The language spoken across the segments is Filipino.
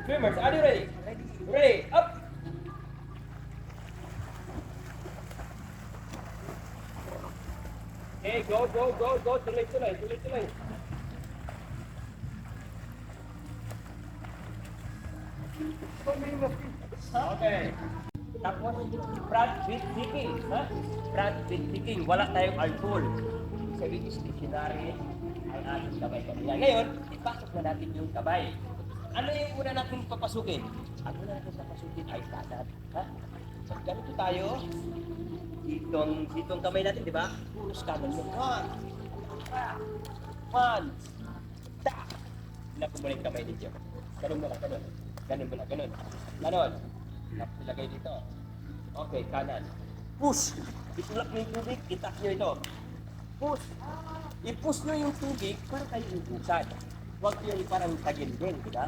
Swimmers, are you ready? Ready, up! Okay, go. Tuloy. Okay. Tapos, front with kicking. Ha? Front with kicking. Wala tayong alcohol. Sabi, stationary ay ating kamay kanina. Ngayon, ipasok na natin yung kamay. Ano yung una natin papasukin? Ang una natin papasukin ay kanan. Ha? So, ganito tayo. Ditong kamay natin, di ba? Puros kanan yun. One. Ta! Ilagay mo yung kamay ninyo. Ganun mo lang. Ganon. Ilagay dito. Okay, kanan. Push! Itulak nyo yung tubig, itak nyo ito. Push! I-push nyo yung tubig para kayo ipusan. Huwag nyo yung parang taginding, di ba?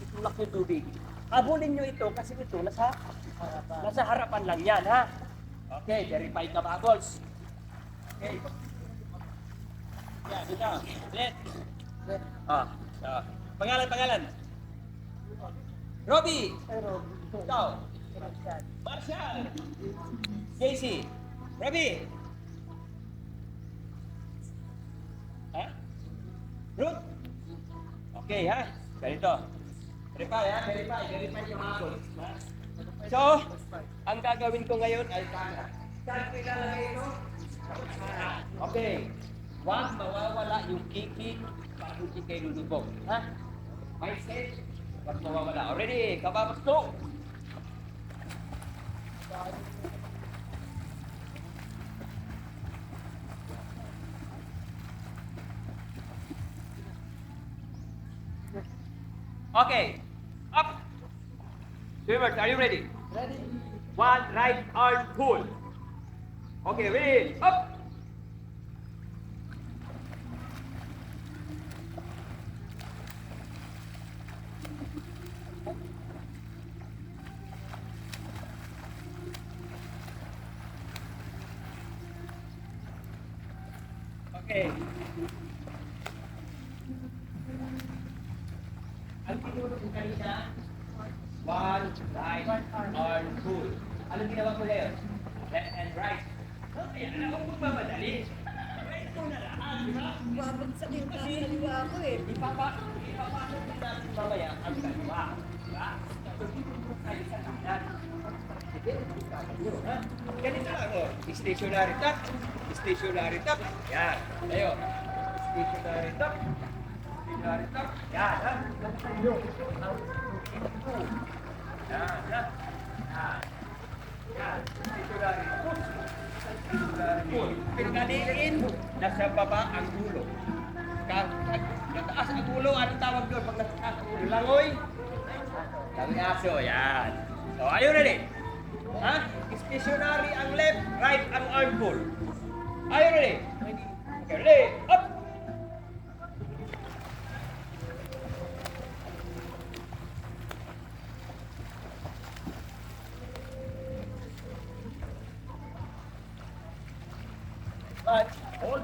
Itulak nyo yung tubig. Habulin nyo ito kasi ito nasa harapan lang yan, ha? Okay, verify ka bubbles. Okay. Yan, dito. Let. Pangalan. Robby. Ikaw. Marshall. Casey. Robby. Ha? Ruth. Okay, ha? Ganito. Verify yung bubbles. So, ang gagawin ko ngayon ay kanan. Saan ko ilalagay ito? Okay. Huwag mawawala yung kicking pag hindi kayo lulubog. Ha? My step, huwag mawawala. Already, kababas to. Okay. Up. Swimmers, are you ready? Ready? One right arm pull. Okay, ready? Up. Okay. Ang tinuro ko kanina, one right arm pull. Anong ginawa ko ngayon? Left and right. Okay, alam mo kung mamadali. Ito na lahat, di ba? Babagsak yung kaliwa ako eh. Ipapasok din natin mamaya ang kaliwa. Di ba? So, dito po tayo sa kanan. Sige, ha? Ganito lang, oh. Stationary tap. Yan. Tayo. Stationary tap. Yan, ha? Yan, ha? Yan. Stationary push. Pull. Pinagaliin, nasa baba ang ulo. Nataas ang ulo, anong tawag doon pag nataas ang ulo? Langoy? Langoy aso, yan. So, are you ready? Ha? Stationary ang left, right ang arm pull. Are you ready? Okay, ready? Up! One, hold.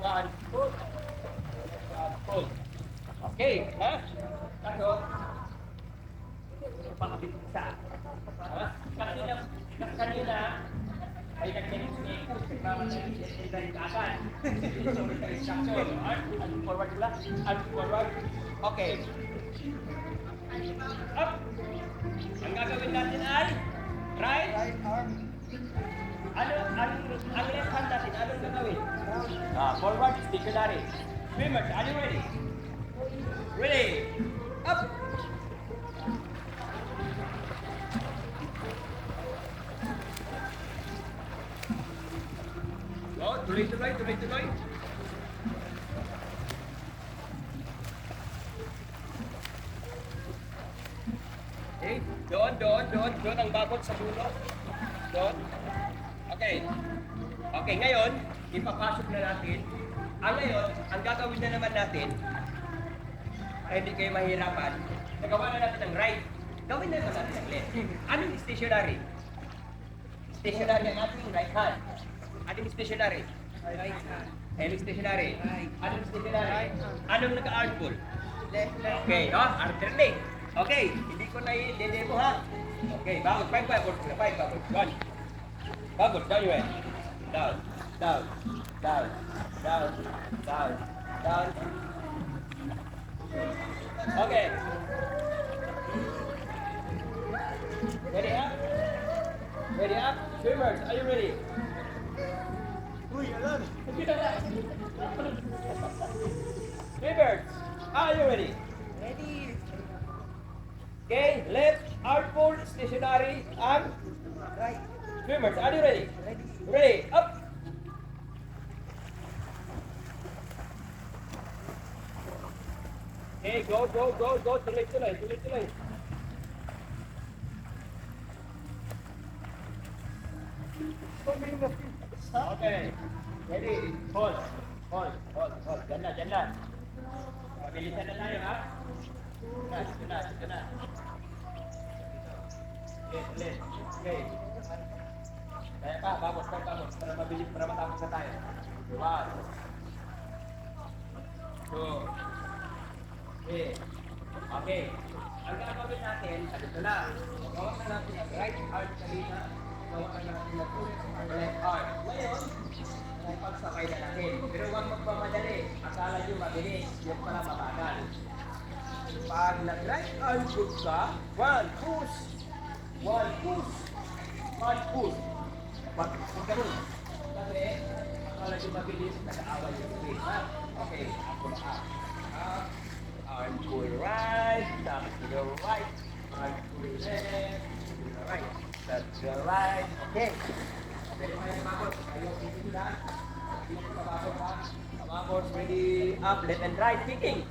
One, pull. Okay, ha? Ano? Pakabit isa. Ha? Kanina, ay nagkalit si Ekos, nagmamadali siya sa kasan. So, may instruction. Anong forward pula? Anong forward? Okay. Up! Ang gagawin natin ay right arm. Ang left hand natin, anong gagawin? Forward, stationary. Swimmers, are you ready? Ready? Up! Go, tuloy. Okay, doon ang babot sa dulo. Doon. Okay, ngayon, ipapasok na natin. Ngayon, ang gagawin na naman natin, ay hindi kayo mahirapan, nagawa na natin ang right. Gawin na naman natin ang left. Anong stationary? Stationary ang ating right hand. Anong stationary? Right hand. Anong stationary? Right. Anong stationary? Anong naka-arm pull? Left, left. Okay, no? Alternating. Okay, hindi ko na i-demo ha. Okay, bagot. Bagot. Down. Bagot. Down you went. Down. Down. Down. Down. Down. Down. Okay. Ready up? Ready up? Swimmers, are you ready? Swimmers, are you ready? Ready. Okay, left arm pull, stationary, arm. Right. Swimmers, are you ready? Ready. Ready, up. Okay, go. Tuloy. Okay, ready, hold. Diyan na. Mabilisan na tayo, ha? Dito na. Ulit. Okay. Kaya pa, babot. Para mabilis, para matapos na tayo. 1, 2, 3. Okay. Ang gagawin natin, dito na. Gawa na natin ang right arm kanina. Gawa na natin ang left arm. Ngayon, ay pagsakay na natin. Pero huwag magpamadali. Akala nyo mabilis. Yung pala mabagal. Pag nag-right arm push ka, 1 push. Pag ganun. Kasi, akala nyo mabilis, nag-aaway yung speed. Okay, ako na up. Arm pull right, tap to the right. Arm pull left, to the right. Tap to the right. Okay. Pwede tayo mabot. Ayaw, kicking na. Dito ka mabot ha. Mabot, ready, up, left and right, kicking.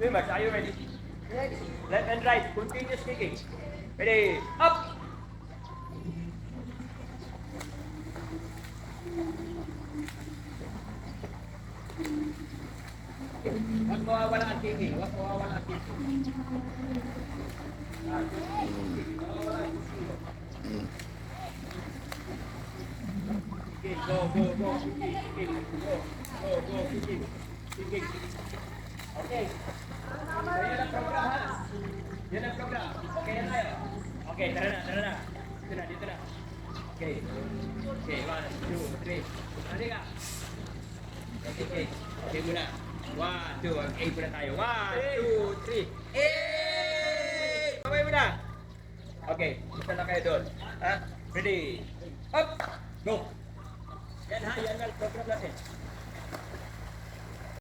Swimmers, are you ready? Ready. Left and right, continuous kicking. Ready, up! Huwag mawawala ang kicking. Mawawala ang kicking. Okay, go. Kicking. Okay. Yan ang program ha. Yan ang program. Okay na tayo. Okay, tara na. Dito na. Okay, 1, 2, 3. Ready ka? Okay muna. 1, 2, okay muna tayo. 1, 2, 3. Eh! Okay muna. Okay, punta na kayo doon. Ha? Ready? Up! Go! Yan ang program natin.